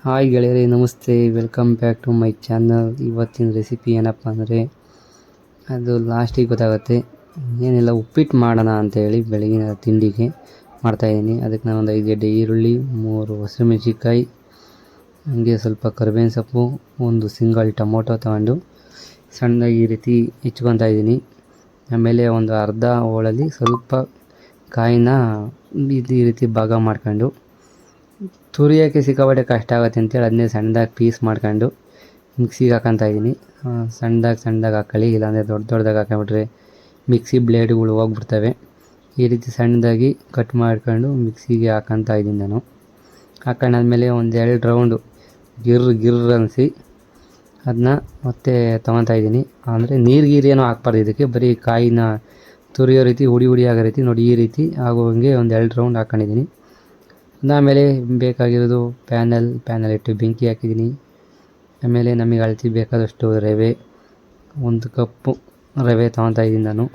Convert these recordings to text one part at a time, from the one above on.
Hi ಗೆಳೆಯರೇ, ನಮಸ್ತೆ. Welcome back to my channel. ಇವತ್ತಿನ ರೆಸಿಪಿ ಏನಪ್ಪ ಅಂದರೆ ಅದು ಲಾಸ್ಟಿಗೆ ಗೊತ್ತಾಗುತ್ತೆ. ಏನಿಲ್ಲ, ಉಪ್ಪಿಟ್ಟು ಮಾಡೋಣ ಅಂತೇಳಿ ಬೆಳಗಿನ ತಿಂಡಿಗೆ ಮಾಡ್ತಾಯಿದ್ದೀನಿ. ಅದಕ್ಕೆ ನಾನು ಒಂದು 5 ಗಡ್ಡೆ ಈರುಳ್ಳಿ, 3 ಹಸಿಮೆಣಸಿನ್ಕಾಯಿ, ಹಾಗೆ ಸ್ವಲ್ಪ ಕರಿಬೇವಿನ ಸೊಪ್ಪು, ಒಂದು ಸಿಂಗಲ್ ಟೊಮೊಟೊ ತಗೊಂಡು ಸಣ್ಣದಾಗಿ ಈ ರೀತಿ ಹೆಚ್ಕೊತಾ ಇದ್ದೀನಿ. ಆಮೇಲೆ ಒಂದು ಅರ್ಧ ಹೋಳಲ್ಲಿ ಸ್ವಲ್ಪ ಕಾಯಿನ ಈ ರೀತಿ ಭಾಗ ಮಾಡ್ಕೊಂಡು, ತುರಿಯೋಕ್ಕೆ ಸಿಕ್ಕಾಪಟ್ಟೆ ಕಷ್ಟ ಆಗುತ್ತೆ ಅಂತೇಳಿ ಅದನ್ನೇ ಸಣ್ಣದಾಗಿ ಪೀಸ್ ಮಾಡ್ಕೊಂಡು ಮಿಕ್ಸಿಗೆ ಹಾಕೊತಾ ಇದ್ದೀನಿ. ಸಣ್ಣದಾಗಿ ಹಾಕೊಳ್ಳಿ, ಇಲ್ಲಾಂದರೆ ದೊಡ್ಡದಾಗಿ ಹಾಕೊಂಡ್ಬಿಟ್ರೆ ಮಿಕ್ಸಿ ಬ್ಲೇಡ್ಗಳು ಹೋಗ್ಬಿಡ್ತವೆ. ಈ ರೀತಿ ಸಣ್ಣದಾಗಿ ಕಟ್ ಮಾಡ್ಕೊಂಡು ಮಿಕ್ಸಿಗೆ ಹಾಕೊತಾ ಇದ್ದೀನಿ ನಾನು. ಹಾಕೊಂಡಾದ್ಮೇಲೆ ಒಂದು 2 ರೌಂಡು ಗಿರ್ ಅನಿಸಿ ಅದನ್ನ ಮತ್ತೆ ತೊಗೊತಾ ಇದ್ದೀನಿ. ಅಂದರೆ ನೀರು ಹಾಕ್ಬಾರ್ದು ಇದಕ್ಕೆ, ಬರೀ ಕಾಯಿನ ತುರಿಯೋ ರೀತಿ ಹುಡಿ ಆಗೋ ರೀತಿ ನೋಡಿ, ಈ ರೀತಿ ಆಗುವಂಗೆ ಒಂದು 2 ರೌಂಡ್ ಹಾಕ್ಕೊಂಡಿದ್ದೀನಿ. ಅದಾದಮೇಲೆ ಬೇಕಾಗಿರೋದು ಪ್ಯಾನಲ್ಲಿ ಇಟ್ಟು ಬೆಂಕಿ ಹಾಕಿದ್ದೀನಿ. ಆಮೇಲೆ ನಮಗೆ ಅಳತೆ ಬೇಕಾದಷ್ಟು ರವೆ, 1 ಕಪ್ಪು ರವೆ ತೊಗೊತಾ ಇದ್ದೀನಿ ನಾನು.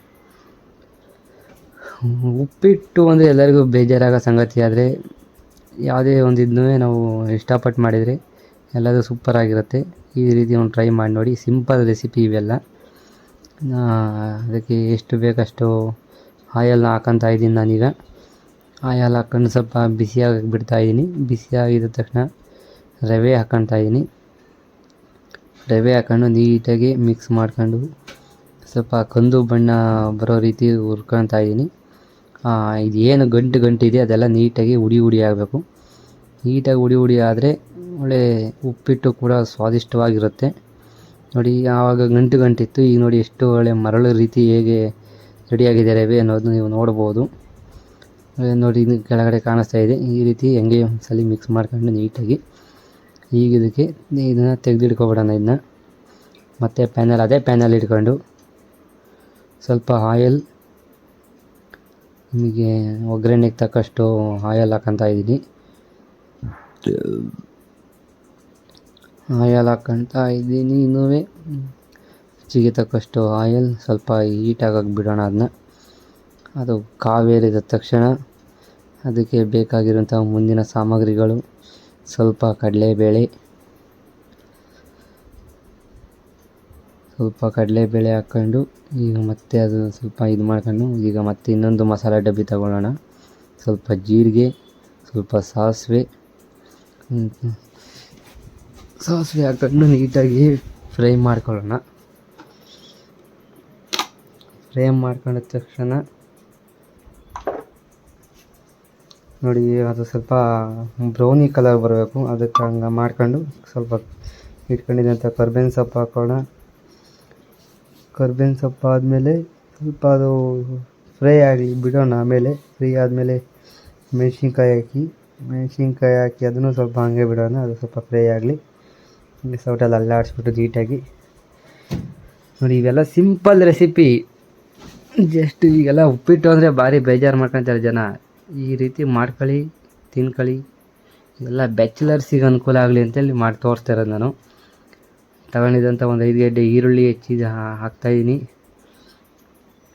ಉಪ್ಪಿಟ್ಟು ಅಂದರೆ ಎಲ್ಲರಿಗೂ ಬೇಜಾರಾಗೋ ಸಂಗತಿ, ಆದರೆ ಯಾವುದೇ ಒಂದು ಇದನ್ನೂ ನಾವು ಇಷ್ಟಪಟ್ಟು ಮಾಡಿದರೆ ಎಲ್ಲದೂ ಸೂಪರಾಗಿರುತ್ತೆ. ಈ ರೀತಿ ಒಂದು ಟ್ರೈ ಮಾಡಿ ನೋಡಿ. ಸಿಂಪಲ್ ರೆಸಿಪಿ ಇವೆಲ್ಲ. ಅದಕ್ಕೆ ಎಷ್ಟು ಬೇಕಷ್ಟು ಆಯಲ್ನ ಹಾಕೊತಾ ಇದ್ದೀನಿ ನಾನೀಗ. ಆಯಲ್ ಹಾಕ್ಕೊಂಡು ಸ್ವಲ್ಪ ಬಿಸಿಯಾಗಿ ಬಿಡ್ತಾಯಿದ್ದೀನಿ. ಬಿಸಿಯಾಗಿದ್ದ ತಕ್ಷಣ ರವೆ ಹಾಕ್ಕೊತಾ ಇದ್ದೀನಿ. ರವೆ ಹಾಕ್ಕೊಂಡು ನೀಟಾಗಿ ಮಿಕ್ಸ್ ಮಾಡ್ಕೊಂಡು ಸ್ವಲ್ಪ ಕಂದು ಬಣ್ಣ ಬರೋ ರೀತಿ ಹುರ್ಕೊತಾ ಇದ್ದೀನಿ. ಇದೇನು ಗಂಟು ಇದೆ ಅದೆಲ್ಲ ನೀಟಾಗಿ ಹುಡಿ ಆಗಬೇಕು. ನೀಟಾಗಿ ಹುಡಿ ಆದರೆ ಒಳ್ಳೆ ಉಪ್ಪಿಟ್ಟು ಕೂಡ ಸ್ವಾದಿಷ್ಟವಾಗಿರುತ್ತೆ. ನೋಡಿ, ಆವಾಗ ಗಂಟಿತ್ತು. ಈಗ ನೋಡಿ ಎಷ್ಟು ಒಳ್ಳೆ ಮರಳು ರೀತಿ ಹೇಗೆ ರೆಡಿಯಾಗಿದೆ ರವೆ ಅನ್ನೋದು ನೀವು ನೋಡ್ಬೋದು. ನೋಡಿ, ಇದು ಕೆಳಗಡೆ ಕಾಣಿಸ್ತಾ ಇದೆ. ಈ ರೀತಿ ಹೆಂಗೆ ಒಂದ್ಸಲ ಮಿಕ್ಸ್ ಮಾಡ್ಕೊಂಡು ನೀಟಾಗಿ ಈಗ ಇದನ್ನು ತೆಗೆದಿಟ್ಕೊಬಿಡೋಣ. ಇದನ್ನ ಮತ್ತೆ ಅದೇ ಪ್ಯಾನಲ್ಲಿ ಇಟ್ಕೊಂಡು ಸ್ವಲ್ಪ ಆಯಲ್, ನಿಮಗೆ ಒಗ್ಗರಣೆಗೆ ತಕ್ಕಷ್ಟು ಆಯಲ್ ಹಾಕ್ಕೊತಾ ಇದ್ದೀನಿ. ಇನ್ನೂ ರುಚಿಗೆ ತಕ್ಕಷ್ಟು ಆಯಲ್ ಸ್ವಲ್ಪ ಹೀಟಾಗಕ್ಕೆ ಬಿಡೋಣ. ಅದು ಕಾವೇರಿದ ತಕ್ಷಣ ಅದಕ್ಕೆ ಬೇಕಾಗಿರುವಂಥ ಮುಂದಿನ ಸಾಮಗ್ರಿಗಳು, ಸ್ವಲ್ಪ ಕಡಲೆಬೇಳೆ ಹಾಕ್ಕೊಂಡು ಈಗ ಮತ್ತೆ ಅದು ಸ್ವಲ್ಪ ಇದು ಮಾಡ್ಕೊಂಡು ಈಗ ಮತ್ತೆ ಇನ್ನೊಂದು ಮಸಾಲೆ ಡಬ್ಬಿ ತಗೊಳ್ಳೋಣ. ಸ್ವಲ್ಪ ಜೀರಿಗೆ, ಸ್ವಲ್ಪ ಸಾಸಿವೆ ಹಾಕ್ಕೊಂಡು ನೀಟಾಗಿ ಫ್ರೈ ಮಾಡ್ಕೊಳ್ಳೋಣ. ಫ್ರೈ ಮಾಡ್ಕೊಂಡ ತಕ್ಷಣ ನೋಡಿ, ಅದು ಸ್ವಲ್ಪ ಬ್ರೌನಿ ಕಲರ್ ಬರಬೇಕು. ಅದಕ್ಕೆ ಹಂಗೆ ಮಾಡ್ಕೊಂಡು ಸ್ವಲ್ಪ ಇಟ್ಕೊಂಡಿದ್ದಂಥ ಕರ್ಬೇವಿನ ಸೊಪ್ಪು ಹಾಕೋಣ. ಕರ್ಬೇವಿನ ಸೊಪ್ಪು ಆದಮೇಲೆ ಸ್ವಲ್ಪ ಅದು ಫ್ರೈ ಆಗಲಿ ಬಿಡೋಣ. ಆಮೇಲೆ ಫ್ರೈ ಆದಮೇಲೆ ಮೆಣಸಿನ್ಕಾಯಿ ಹಾಕಿ ಅದನ್ನು ಸ್ವಲ್ಪ ಹಂಗೆ ಬಿಡೋಣ. ಅದು ಸ್ವಲ್ಪ ಫ್ರೈ ಆಗಲಿ. ಸೌಟಲ್ಲಿ ಅಲ್ಲಾಡಿಸ್ಬಿಟ್ಟು ನೀಟಾಗಿ ನೋಡಿ. ಇವೆಲ್ಲ ಸಿಂಪಲ್ ರೆಸಿಪಿ. ಜಸ್ಟ್ ಈಗೆಲ್ಲ ಉಪ್ಪಿಟ್ಟು ಅಂದರೆ ಭಾರಿ ಬೇಜಾರು ಮಾಡ್ಕೊತಾರೆ ಜನ. ಈ ರೀತಿ ಮಾಡ್ಕೊಳ್ಳಿ, ತಿನ್ಕೊಳ್ಳಿ. ಎಲ್ಲ ಬ್ಯಾಚುಲರ್ಸಿಗೆ ಅನುಕೂಲ ಆಗಲಿ ಅಂತೇಳಿ ಮಾಡಿ ತೋರಿಸ್ತಾ ಇರೋದು ನಾನು. ತಗೊಂಡಿದ್ದಂಥ ಒಂದು 5 ಗಡ್ಡೆ ಈರುಳ್ಳಿ ಹಾಕ್ತಾಯಿದ್ದೀನಿ.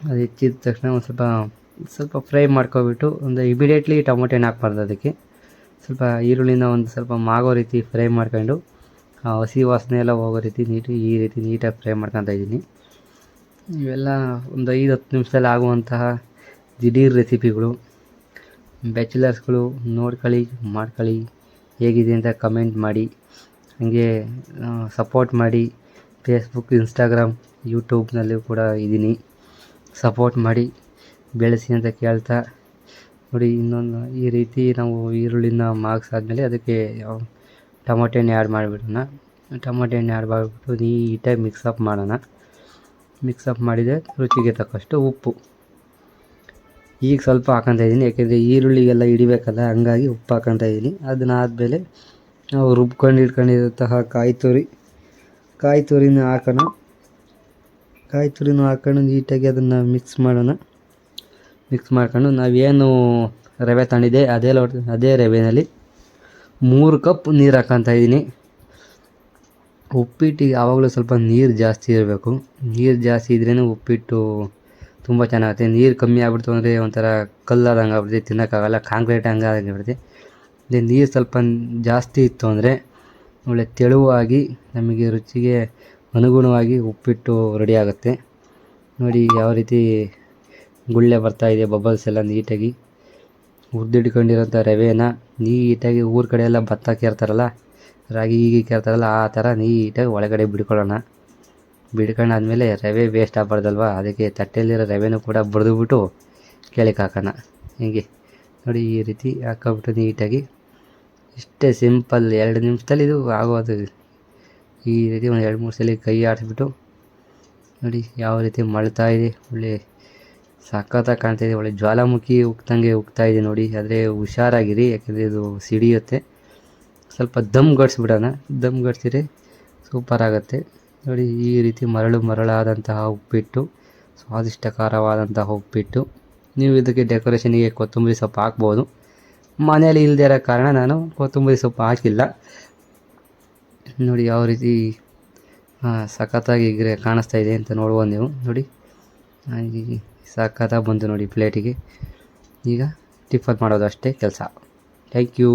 ಅದು ಹೆಚ್ಚಿದ ತಕ್ಷಣ ಒಂದು ಸ್ವಲ್ಪ ಫ್ರೈ ಮಾಡ್ಕೊಬಿಟ್ಟು ಇಮಿಡಿಯೇಟ್ಲಿ ಟೊಮೊಟೊ ಹಾಕ್ಬಾರ್ದು. ಅದಕ್ಕೆ ಸ್ವಲ್ಪ ಈರುಳ್ಳಿನ ಸ್ವಲ್ಪ ಮಾಗೋ ರೀತಿ ಫ್ರೈ ಮಾಡ್ಕೊಂಡು ಹಸಿ ವಾಸನೆ ಎಲ್ಲ ಹೋಗೋ ರೀತಿ ಈ ರೀತಿ ನೀಟಾಗಿ ಫ್ರೈ ಮಾಡ್ಕೊತಾ ಇದ್ದೀನಿ. ಇವೆಲ್ಲ ಒಂದು 5-10 ನಿಮಿಷದಲ್ಲಿ ಆಗುವಂತಹ ದಿಢೀರ್ ರೆಸಿಪಿಗಳು. ಬ್ಯಾಚುಲರ್ಸ್ಗಳು ನೋಡ್ಕೊಳ್ಳಿ, ಮಾಡ್ಕೊಳ್ಳಿ. ಹೇಗಿದೆ ಅಂತ ಕಮೆಂಟ್ ಮಾಡಿ. ಹಾಗೆ ಸಪೋರ್ಟ್ ಮಾಡಿ. ಫೇಸ್ಬುಕ್, ಇನ್ಸ್ಟಾಗ್ರಾಮ್, ಯೂಟ್ಯೂಬ್ನಲ್ಲೂ ಕೂಡ ಇದ್ದೀನಿ. ಸಪೋರ್ಟ್ ಮಾಡಿ, ಬೆಳೆಸಿ ಅಂತ ಕೇಳ್ತಾ ನೋಡಿ. ಈ ರೀತಿ ನಾವು ಈರುಳ್ಳಿನ ಮಾಗಿಸಾದ್ಮೇಲೆ ಅದಕ್ಕೆ ಟೊಮೊಟೊ ಆ್ಯಡ್ ಮಾಡಿಬಿಡೋಣ. ಟೊಮೊಟೊ ಆ್ಯಡ್ ಮಾಡಿಬಿಟ್ಟು ನೀಟಾಗಿ ಮಿಕ್ಸಪ್ ಮಾಡೋಣ. ಮಿಕ್ಸಪ್ ಮಾಡಿದರೆ ರುಚಿಗೆ ತಕ್ಕಷ್ಟು ಉಪ್ಪು ಈಗ ಸ್ವಲ್ಪ ಹಾಕ್ಕೊತಾ ಇದ್ದೀನಿ. ಯಾಕೆಂದರೆ ಈರುಳ್ಳಿಗೆಲ್ಲ ಹಿಡಿಬೇಕಲ್ಲ, ಹಂಗಾಗಿ ಉಪ್ಪು ಹಾಕ್ಕೊತಾ ಇದ್ದೀನಿ. ಅದನ್ನಾದಮೇಲೆ ನಾವು ಇಟ್ಕೊಂಡಿರುವಂತಹ ಕಾಯಿ ತುರಿನ ಹಾಕೋಣ. ಕಾಯಿ ತುರಿನೂ ಹಾಕ್ಕೊಂಡು ನೀಟಾಗಿ ಅದನ್ನು ಮಿಕ್ಸ್ ಮಾಡೋಣ. ಮಿಕ್ಸ್ ಮಾಡ್ಕೊಂಡು ನಾವೇನು ರವೆ ತಗೊಂಡಿದ್ದೆ ಅದೇ ರವೆಯಲ್ಲಿ 3 ಕಪ್ ನೀರು ಹಾಕ್ಕೊತಾ ಇದ್ದೀನಿ. ಉಪ್ಪಿಟ್ಟಿಗೆ ಯಾವಾಗಲೂ ಸ್ವಲ್ಪ ನೀರು ಜಾಸ್ತಿ ಇರಬೇಕು. ನೀರು ಜಾಸ್ತಿ ಇದ್ರೇ ಉಪ್ಪಿಟ್ಟು ತುಂಬ ಚೆನ್ನಾಗುತ್ತೆ. ನೀರು ಕಮ್ಮಿ ಆಗ್ಬಿಡ್ತು ಅಂದರೆ ಒಂಥರ ಕಲ್ಲಾದಂಗೆ ಆಗ್ಬಿಡ್ತೈತೆ, ತಿನ್ನೋಕ್ಕಾಗಲ್ಲ. ಕಾಂಕ್ರೀಟ್ ಹಂಗೆ ಆಗಿಬಿಡುತ್ತೆ. ನೀರು ಸ್ವಲ್ಪ ಜಾಸ್ತಿ ಇತ್ತು ಅಂದರೆ ಒಳ್ಳೆ ತೆಳುವಾಗಿ ನಮಗೆ ರುಚಿಗೆ ಅನುಗುಣವಾಗಿ ಉಪ್ಪಿಟ್ಟು ರೆಡಿ ಆಗುತ್ತೆ. ನೋಡಿ ಯಾವ ರೀತಿ ಗುಳ್ಳೆ ಬರ್ತಾಯಿದೆ, ಬಬಲ್ಸ್ ಎಲ್ಲ ನೀಟಾಗಿ ಹುರಿದಿಟ್ಕೊಂಡಿರೋಂಥ ರವೆನ ನೀಟಾಗಿ ಊರ ಕಡೆ ಎಲ್ಲ ಭತ್ತ ಕೇರ್ತಾರಲ್ಲ, ರಾಗಿ ಹೀಗೆ ಕೇರ್ತಾರಲ್ಲ, ಆ ಥರ ನೀಟಾಗಿ ಒಳಗಡೆ ಬಿಡ್ಕೊಳ್ಳೋಣ. ಬಿಡ್ಕೊಂಡಾದ್ಮೇಲೆ ರವೆ ವೇಸ್ಟ್ ಆಗಬಾರ್ದಲ್ವ, ಅದಕ್ಕೆ ತಟ್ಟೆಯಲ್ಲಿರೋ ರವೆನೂ ಕೂಡ ಬಡಿದ್ಬಿಟ್ಟು ಕೆಳಕ್ಕೆ ಹಾಕೋಣ. ಹೀಗೆ ನೋಡಿ ಈ ರೀತಿ ಹಾಕ್ಕೊಬಿಟ್ಟು ನೀಟಾಗಿ, ಇಷ್ಟೇ ಸಿಂಪಲ್ 2 ನಿಮಿಷದಲ್ಲಿ ಇದು ಆಗೋದು. ಈ ರೀತಿ ಒಂದು 2-3 ಸಲ ಕೈ ಆಡಿಸ್ಬಿಟ್ಟು ನೋಡಿ ಯಾವ ರೀತಿ ಮಳ್ತಾ ಇದೆ, ಒಳ್ಳೆ ಸಖತ್ತಾಗಿ ಕಾಣ್ತಾಯಿದೆ. ಒಳ್ಳೆ ಜ್ವಾಲಾಮುಖಿ ಉಗ್ತಾಯಿದೆ ನೋಡಿ. ಆದರೆ ಹುಷಾರಾಗಿರಿ, ಯಾಕೆಂದರೆ ಇದು ಸಿಡಿಯುತ್ತೆ. ಸ್ವಲ್ಪ ದಮ್ ಗಡಿಸ್ಬಿಡೋಣ, ದಮ್ ಗಡಿಸಿದ್ರೆ ಸೂಪರ್ ಆಗುತ್ತೆ. ನೋಡಿ ಈ ರೀತಿ ಮರಳಾದಂತಹ ಉಪ್ಪಿಟ್ಟು, ಸ್ವಾದಿಷ್ಟಕರವಾದಂತಹ ಉಪ್ಪಿಟ್ಟು. ನೀವು ಇದಕ್ಕೆ ಡೆಕೋರೇಷನಿಗೆ ಕೊತ್ತಂಬರಿ ಸೊಪ್ಪು ಹಾಕ್ಬೋದು. ಮನೆಯಲ್ಲಿ ಇಲ್ಲದೇ ಇರೋ ಕಾರಣ ನಾನು ಕೊತ್ತಂಬರಿ ಸೊಪ್ಪು ಹಾಕಿಲ್ಲ. ನೋಡಿ ಯಾವ ರೀತಿ ಸಖತ್ತಾಗಿ ಕಾಣಿಸ್ತಾ ಇದೆ ಅಂತ ನೋಡ್ಬೋದು ನೀವು. ನೋಡಿ ಸಖತ್ತಾಗಿ ಬಂತು ನೋಡಿ ಪ್ಲೇಟಿಗೆ. ಈಗ ಟಿಫನ್ ಮಾಡೋದು ಅಷ್ಟೇ ಕೆಲಸ. Thank you.